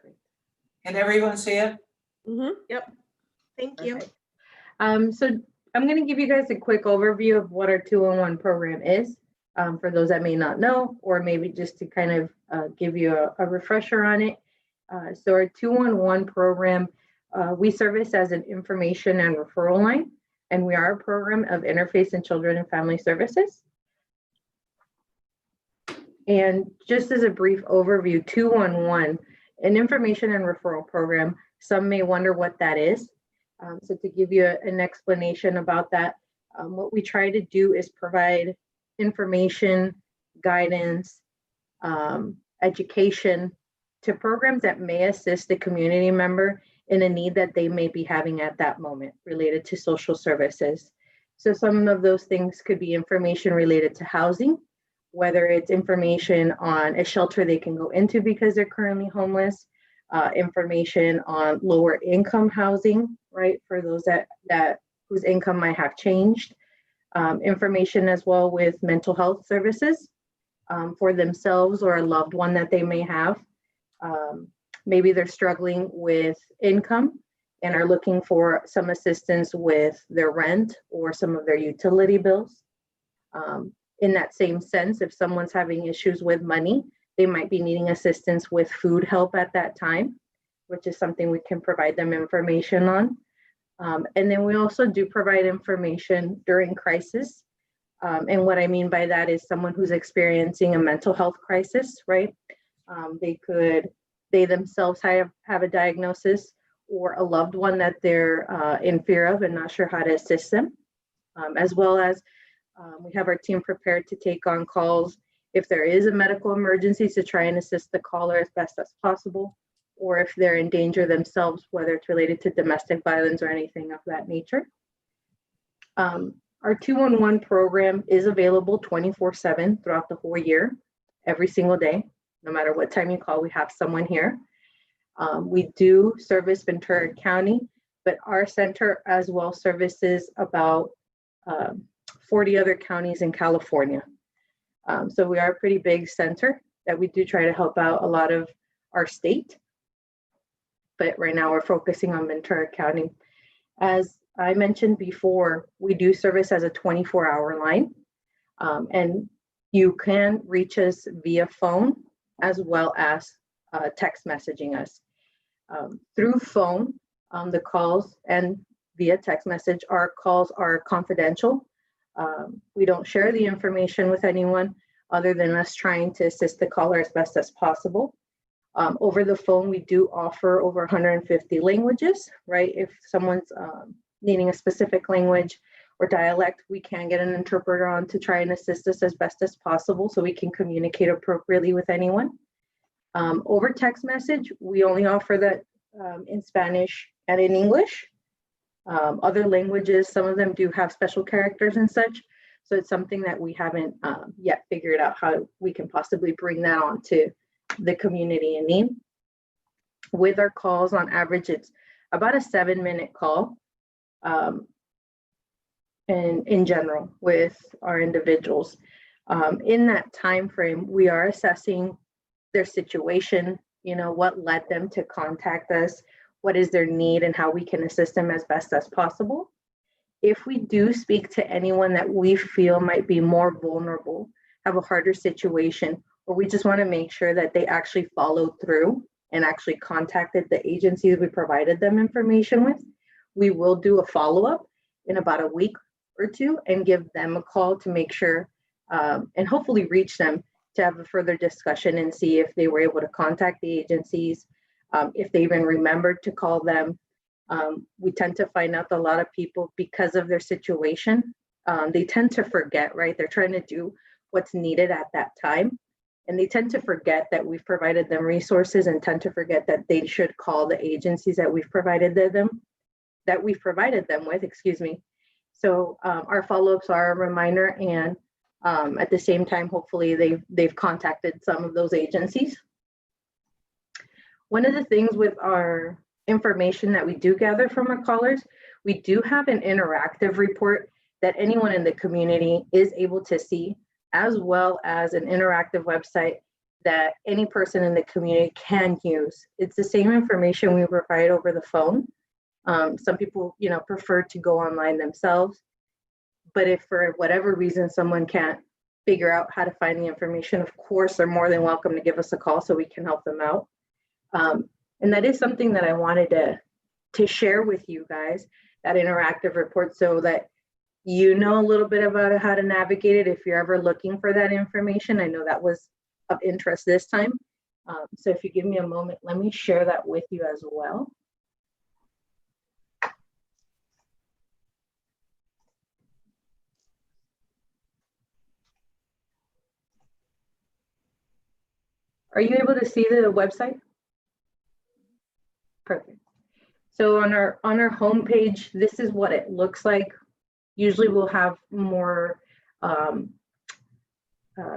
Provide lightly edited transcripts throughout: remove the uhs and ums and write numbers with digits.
Perfect. Can everyone see it? Yep. Thank you. Perfect. So I'm going to give you guys a quick overview of what our 2-in-1 program is, for those that may not know, or maybe just to kind of give you a refresher on it. So our 2-in-1 program, we service as an information and referral line, and we are a program of Interface and Children and Family Services. And just as a brief overview, 2-in-1, an information and referral program, some may wonder what that is. So to give you an explanation about that, what we try to do is provide information, guidance, education to programs that may assist the community member in a need that they may be having at that moment related to social services. So some of those things could be information related to housing, whether it's information on a shelter they can go into because they're currently homeless, information on lower income housing, right, for those that whose income might have changed, information as well with mental health services for themselves or a loved one that they may have. Maybe they're struggling with income and are looking for some assistance with their rent or some of their utility bills. In that same sense, if someone's having issues with money, they might be needing assistance with food help at that time, which is something we can provide them information on. And then we also do provide information during crisis. And what I mean by that is someone who's experiencing a mental health crisis, right? They themselves have a diagnosis or a loved one that they're in fear of and not sure how to assist them, as well as we have our team prepared to take on calls if there is a medical emergency to try and assist the caller as best as possible, or if they're in danger themselves, whether it's related to domestic violence or anything of that nature. Our 2-in-1 program is available 24/7 throughout the whole year, every single day. No matter what time you call, we have someone here. We do service Ventura County, but our center as well services about 40 other counties in California. So we are a pretty big center that we do try to help out a lot of our state. But right now we're focusing on Ventura County. As I mentioned before, we do service as a 24-hour line. And you can reach us via phone as well as text messaging us. Through phone, the calls and via text message, our calls are confidential. We don't share the information with anyone other than us trying to assist the caller as best as possible. Over the phone, we do offer over 150 languages, right? If someone's needing a specific language or dialect, we can get an interpreter on to try and assist us as best as possible so we can communicate appropriately with anyone. Over text message, we only offer that in Spanish and in English. Other languages, some of them do have special characters and such. So it's something that we haven't yet figured out how we can possibly bring that on to the community in need. With our calls, on average, it's about a 7-minute call. And in general with our individuals. In that time frame, we are assessing their situation, what led them to contact us, what is their need, and how we can assist them as best as possible. If we do speak to anyone that we feel might be more vulnerable, have a harder situation, or we just want to make sure that they actually followed through and actually contacted the agencies we provided them information with, we will do a follow-up in about a week or two and give them a call to make sure and hopefully reach them to have a further discussion and see if they were able to contact the agencies, if they even remembered to call them. We tend to find out that a lot of people, because of their situation, they tend to forget, right? They're trying to do what's needed at that time. And they tend to forget that we've provided them resources and tend to forget that they should call the agencies that we've provided them with, excuse me. So our follow-ups are a reminder, and at the same time, hopefully they've contacted some of those agencies. One of the things with our information that we do gather from our callers, we do have an interactive report that anyone in the community is able to see, as well as an interactive website that any person in the community can use. It's the same information we provide over the phone. Some people, prefer to go online themselves, but if for whatever reason someone can't figure out how to find the information, of course, they're more than welcome to give us a call so we can help them out. And that is something that I wanted to share with you guys, that interactive report, so that you know a little bit about how to navigate it if you're ever looking for that information. I know that was of interest this time. So if you give me a moment, let me share that with you as well. Are you able to see the website? Perfect. So on our homepage, this is what it looks like. Usually we'll have more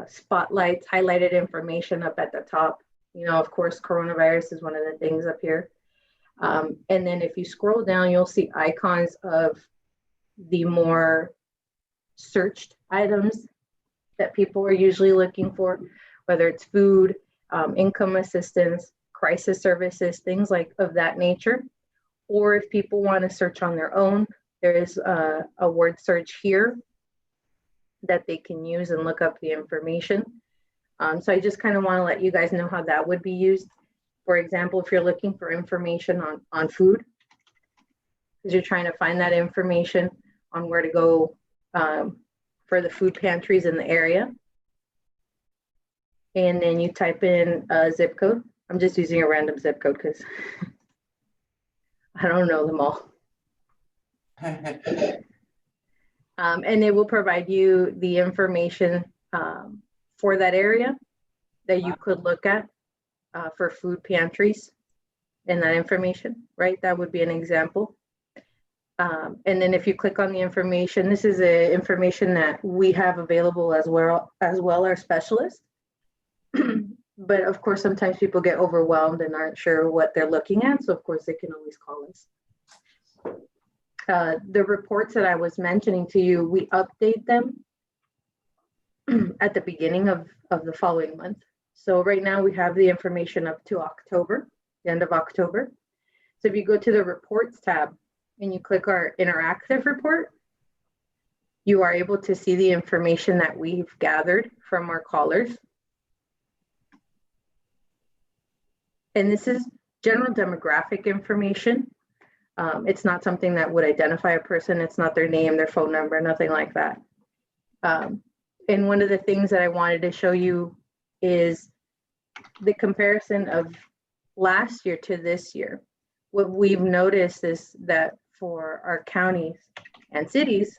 spotlights, highlighted information up at the top. Of course, coronavirus is one of the things up here. And then if you scroll down, you'll see icons of the more searched items that people are usually looking for, whether it's food, income assistance, crisis services, things of that nature. Or if people want to search on their own, there is a word search here that they can use and look up the information. So I just kind of want to let you guys know how that would be used. For example, if you're looking for information on food, because you're trying to find that information on where to go for the food pantries in the area. And then you type in a zip code. I'm just using a random zip code because I don't know them all. And it will provide you the information for that area that you could look at for food pantries and that information, right? That would be an example. And then if you click on the information, this is the information that we have available as well, our specialists. But of course, sometimes people get overwhelmed and aren't sure what they're looking at. So of course, they can always call us. The reports that I was mentioning to you, we update them at the beginning of the following month. So right now we have the information up to October, the end of October. So if you go to the reports tab and you click our interactive report, you are able to see the information that we've gathered from our callers. And this is general demographic information. It's not something that would identify a person. It's not their name, their phone number, nothing like that. And one of the things that I wanted to show you is the comparison of last year to this year. What we've noticed is that for our counties and cities,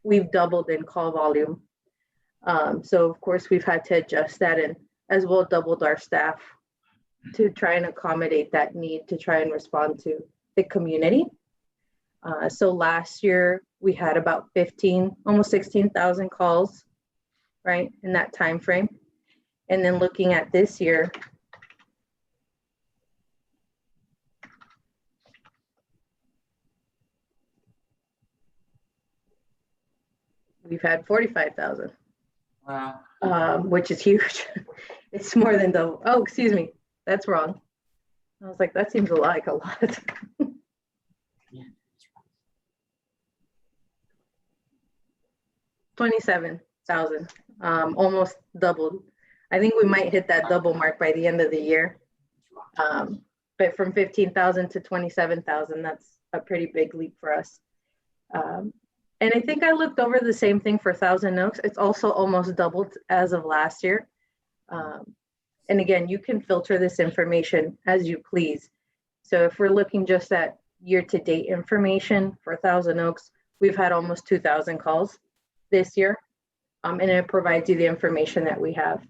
we've doubled in call volume. So of course we've had to adjust that, and as well doubled our staff to try and accommodate that need to try and respond to the community. So last year we had about 15, almost 16,000 calls, right, in that time frame. And then looking at this year, we've had 45,000. Wow. Which is huge. It's more than double. Oh, excuse me. That's wrong. I was like, that seems like a lot. 27,000, almost doubled. I think we might hit that double mark by the end of the year. But from 15,000 to 27,000, that's a pretty big leap for us. And I think I looked over the same thing for Thousand Oaks. It's also almost doubled as of last year. And again, you can filter this information as you please. So if we're looking just at year-to-date information for Thousand Oaks, we've had almost 2,000 calls this year. And it provides you the information that we have.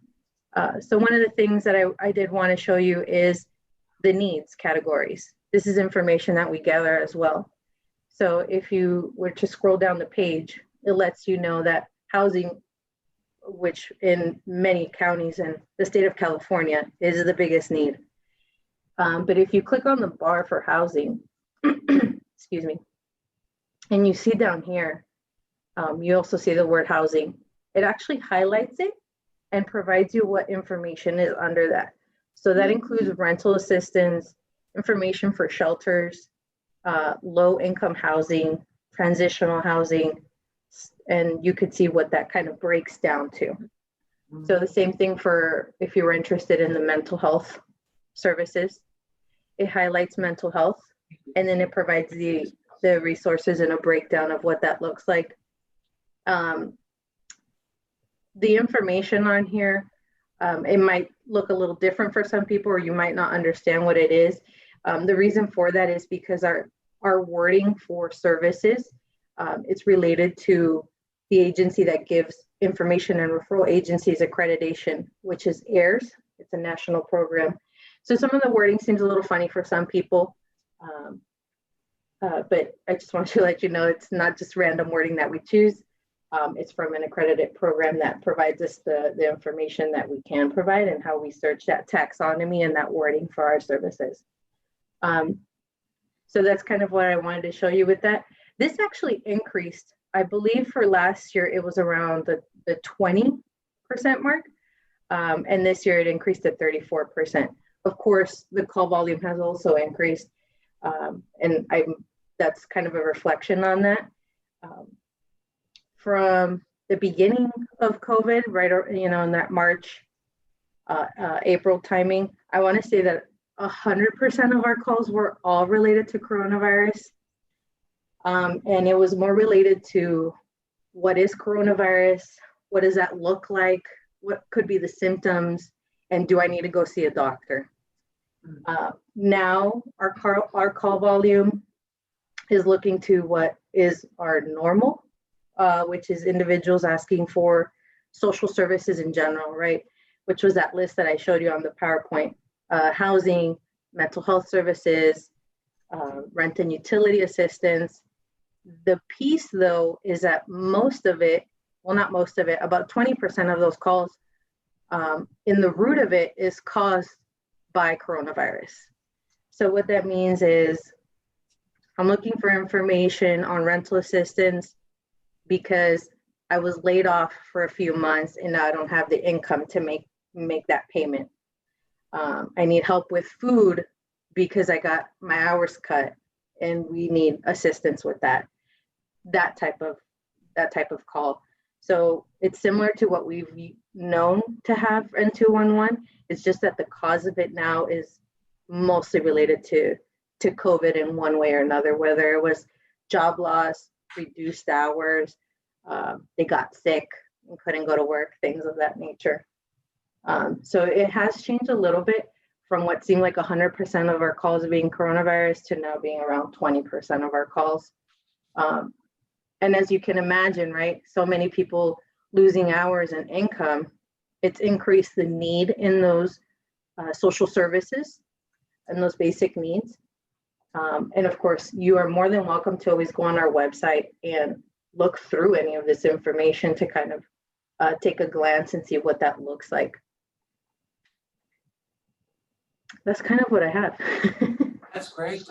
So one of the things that I did want to show you is the needs categories. This is information that we gather as well. So if you were to scroll down the page, it lets you know that housing, which in many counties in the state of California is the biggest need. But if you click on the bar for housing, excuse me, and you see down here, you also see the word housing. It actually highlights it and provides you what information is under that. So that includes rental assistance, information for shelters, low income housing, transitional housing, and you could see what that kind of breaks down to. So the same thing for if you were interested in the mental health services, it highlights mental health, and then it provides the resources and a breakdown of what that looks like. The information on here, it might look a little different for some people, or you might not understand what it is. The reason for that is because our wording for services, it's related to the agency that gives information and referral agencies accreditation, which is AIRS. It's a national program. So some of the wording seems a little funny for some people, but I just want to let you know it's not just random wording that we choose. It's from an accredited program that provides us the information that we can provide and how we search that taxonomy and that wording for our services. So that's kind of what I wanted to show you with that. This actually increased, I believe for last year, it was around the 20% mark. And this year it increased to 34%. Of course, the call volume has also increased. And that's kind of a reflection on that. From the beginning of COVID, right, in that March, April timing, I want to say that 100% of our calls were all related to coronavirus. And it was more related to what is coronavirus, what does that look like, what could be the symptoms, and do I need to go see a doctor? Now our call volume is looking to what is our normal, which is individuals asking for social services in general, right? Which was that list that I showed you on the PowerPoint. Housing, mental health services, rent and utility assistance. The piece though is that most of it, well, not most of it, about 20% of those calls in the root of it is caused by coronavirus. So what that means is I'm looking for information on rental assistance because I was laid off for a few months and now I don't have the income to make that payment. I need help with food because I got my hours cut and we need assistance with that type of call. So it's similar to what we've known to have in 211. It's just that the cause of it now is mostly related to COVID in one way or another, whether it was job loss, reduced hours, they got sick and couldn't go to work, things of that nature. So it has changed a little bit from what seemed like 100% of our calls being coronavirus to now being around 20% of our calls. And as you can imagine, right, so many people losing hours and income, it's increased the need in those social services and those basic needs. And of course, you are more than welcome to always go on our website and look through any of this information to kind of take a glance and see what that looks like. That's kind of what I have. That's great.